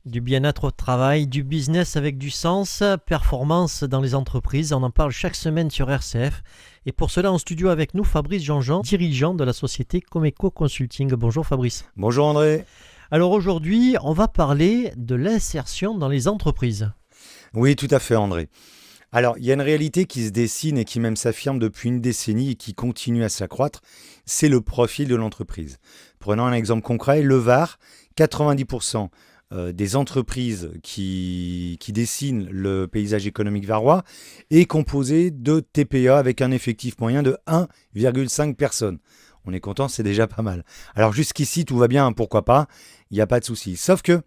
Du bien-être au travail, du business avec du sens, performance dans les entreprises. On en parle chaque semaine sur RCF. Et pour cela, en studio avec nous, Fabrice Jean-Jean, dirigeant de la société Comeco Consulting. Bonjour Fabrice. Bonjour André. Alors aujourd'hui, on va parler de l'insertion dans les entreprises. Oui, tout à fait André. Alors, il y a une réalité qui se dessine et qui même s'affirme depuis une décennie et qui continue à s'accroître, c'est le profil de l'entreprise. Prenons un exemple concret, le Var, 90% des entreprises qui dessinent le paysage économique varois est composé de TPE avec un effectif moyen de 1,5 personnes. On est content, c'est déjà pas mal. Alors jusqu'ici, tout va bien, hein, pourquoi pas, il n'y a pas de souci. Sauf que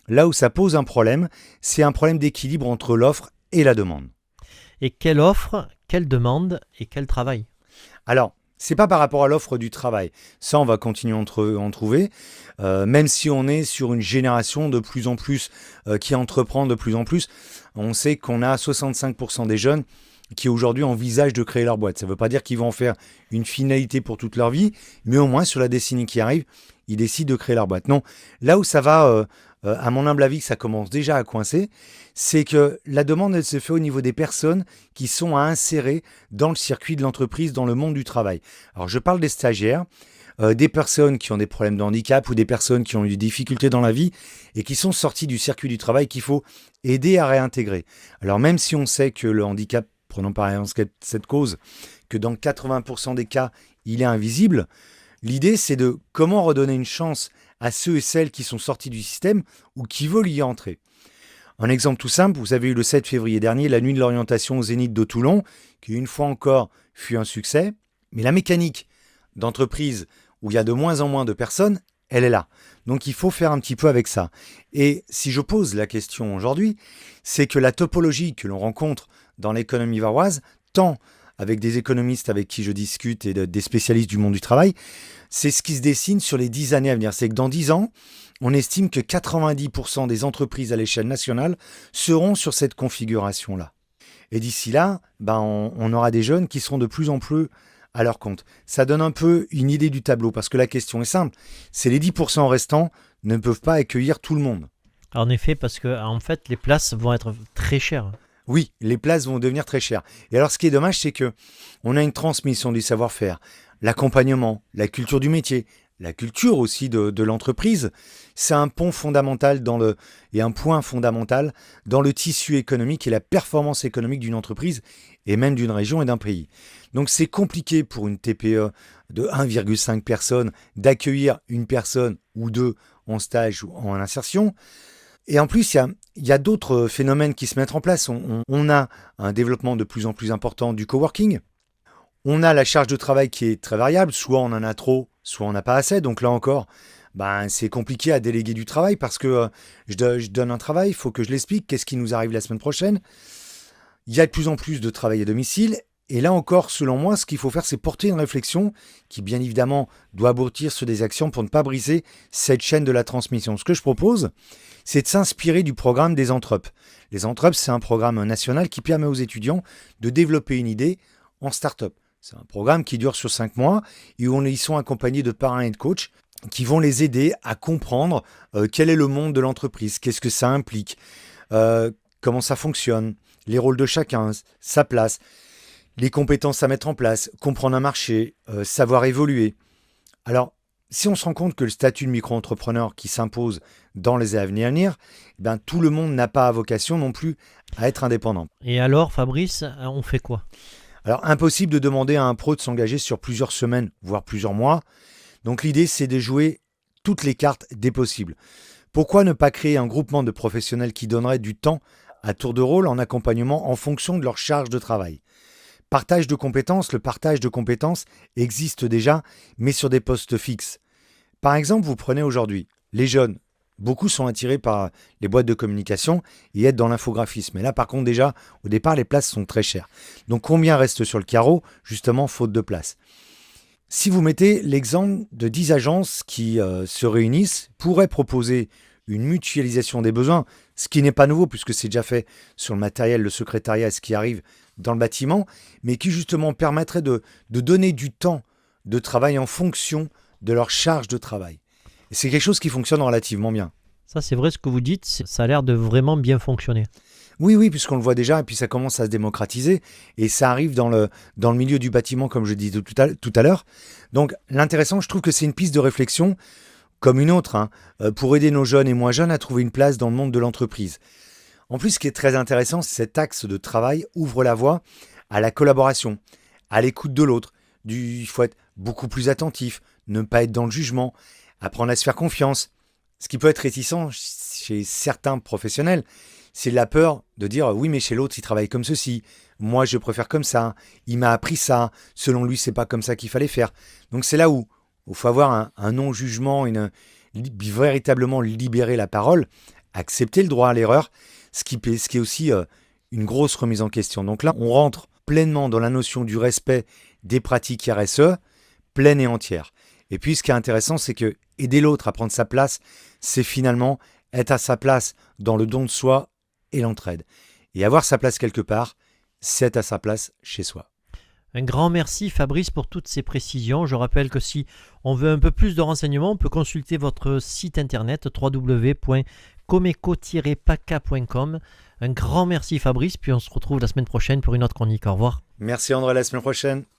là où ça pose un problème, c'est un problème d'équilibre entre l'offre et la demande. Et quelle offre, quelle demande et quel travail? Alors, c'est pas par rapport à l'offre du travail. Ça, on va continuer à en trouver, même si on est sur une génération de plus en plus qui entreprend de plus en plus. On sait qu'on a 65% des jeunes qui aujourd'hui envisagent de créer leur boîte. Ça ne veut pas dire qu'ils vont en faire une finalité pour toute leur vie, mais au moins sur la décennie qui arrive, ils décident de créer leur boîte. Non, là où ça va, à mon humble avis, que ça commence déjà à coincer, c'est que la demande, elle se fait au niveau des personnes qui sont à insérer dans le circuit de l'entreprise, dans le monde du travail. Alors, je parle des stagiaires, des personnes qui ont des problèmes de handicap ou des personnes qui ont eu des difficultés dans la vie et qui sont sorties du circuit du travail qu'il faut aider à réintégrer. Alors, même si on sait que le handicap, prenons par exemple cette cause, que dans 80% des cas, il est invisible, l'idée, c'est de comment redonner une chance à ceux et celles qui sont sortis du système ou qui veulent y entrer. Un exemple tout simple, vous avez eu le 7 février dernier la nuit de l'orientation au Zénith de Toulon, qui une fois encore fut un succès, mais la mécanique d'entreprise où il y a de moins en moins de personnes, elle est là. Donc il faut faire un petit peu avec ça. Et si je pose la question aujourd'hui, c'est que la topologie que l'on rencontre dans l'économie varoise, tant avec des économistes avec qui je discute et des spécialistes du monde du travail, c'est ce qui se dessine sur les 10 années à venir. C'est que dans 10 ans, on estime que 90% des entreprises à l'échelle nationale seront sur cette configuration-là. Et d'ici là, on aura des jeunes qui seront de plus en plus à leur compte. Ça donne un peu une idée du tableau, parce que la question est simple, c'est les 10% restants ne peuvent pas accueillir tout le monde. En effet, parce que en fait, les places vont être très chères. Oui, les places vont devenir très chères. Et alors, ce qui est dommage, c'est que on a une transmission du savoir-faire, l'accompagnement, la culture du métier, la culture aussi de l'entreprise. C'est un pont fondamental et un point fondamental dans le tissu économique et la performance économique d'une entreprise et même d'une région et d'un pays. Donc, c'est compliqué pour une TPE de 1,5 personnes d'accueillir une personne ou deux en stage ou en insertion. Et en plus, il y a d'autres phénomènes qui se mettent en place. On a un développement de plus en plus important du coworking. On a la charge de travail qui est très variable. Soit on en a trop, soit on n'a pas assez. Donc là encore, c'est compliqué à déléguer du travail parce que je donne un travail, il faut que je l'explique. Qu'est-ce qui nous arrive la semaine prochaine? Il y a de plus en plus de travail à domicile. Et là encore, selon moi, ce qu'il faut faire, c'est porter une réflexion qui, bien évidemment, doit aboutir sur des actions pour ne pas briser cette chaîne de la transmission. Ce que je propose, c'est de s'inspirer du programme des Entrep. Les Entrep, c'est un programme national qui permet aux étudiants de développer une idée en start-up. C'est un programme qui dure sur 5 mois et où ils sont accompagnés de parrains et de coachs qui vont les aider à comprendre quel est le monde de l'entreprise, qu'est-ce que ça implique, comment ça fonctionne, les rôles de chacun, sa place, les compétences à mettre en place, comprendre un marché, savoir évoluer. Alors, si on se rend compte que le statut de micro-entrepreneur qui s'impose dans les années à venir, tout le monde n'a pas vocation non plus à être indépendant. Et alors, Fabrice, on fait quoi? Alors, impossible de demander à un pro de s'engager sur plusieurs semaines, voire plusieurs mois. Donc, l'idée, c'est de jouer toutes les cartes des possibles. Pourquoi ne pas créer un groupement de professionnels qui donnerait du temps à tour de rôle en accompagnement en fonction de leur charge de travail? Partage de compétences, le partage de compétences existe déjà, mais sur des postes fixes. Par exemple, vous prenez aujourd'hui les jeunes, beaucoup sont attirés par les boîtes de communication et être dans l'infographisme. Et là, par contre, déjà, au départ, les places sont très chères. Donc, combien reste sur le carreau, justement, faute de place? Si vous mettez l'exemple de 10 agences qui se réunissent, pourraient proposer une mutualisation des besoins, ce qui n'est pas nouveau puisque c'est déjà fait sur le matériel, le secrétariat, ce qui arrive dans le bâtiment, mais qui justement permettrait de donner du temps de travail en fonction de leur charge de travail. Et c'est quelque chose qui fonctionne relativement bien. Ça, c'est vrai ce que vous dites, ça a l'air de vraiment bien fonctionner. Oui, puisqu'on le voit déjà, et puis ça commence à se démocratiser, et ça arrive dans le milieu du bâtiment, comme je disais tout à l'heure. Donc l'intéressant, je trouve que c'est une piste de réflexion, comme une autre, pour aider nos jeunes et moins jeunes à trouver une place dans le monde de l'entreprise. En plus, ce qui est très intéressant, c'est cet axe de travail ouvre la voie à la collaboration, à l'écoute de l'autre. Il faut être beaucoup plus attentif, ne pas être dans le jugement, apprendre à se faire confiance. Ce qui peut être réticent chez certains professionnels, c'est la peur de dire oui, mais chez l'autre, il travaille comme ceci. Moi, je préfère comme ça. Il m'a appris ça. Selon lui, c'est pas comme ça qu'il fallait faire. Donc c'est là où il faut avoir un non-jugement, véritablement libérer la parole, accepter le droit à l'erreur, ce qui est aussi une grosse remise en question. Donc là, on rentre pleinement dans la notion du respect des pratiques RSE, pleine et entière. Et puis, ce qui est intéressant, c'est que aider l'autre à prendre sa place, c'est finalement être à sa place dans le don de soi et l'entraide. Et avoir sa place quelque part, c'est être à sa place chez soi. Un grand merci Fabrice pour toutes ces précisions. Je rappelle que si on veut un peu plus de renseignements, on peut consulter votre site internet www.comeco-paca.com. Un grand merci Fabrice, puis on se retrouve la semaine prochaine pour une autre chronique. Au revoir. Merci André, à la semaine prochaine.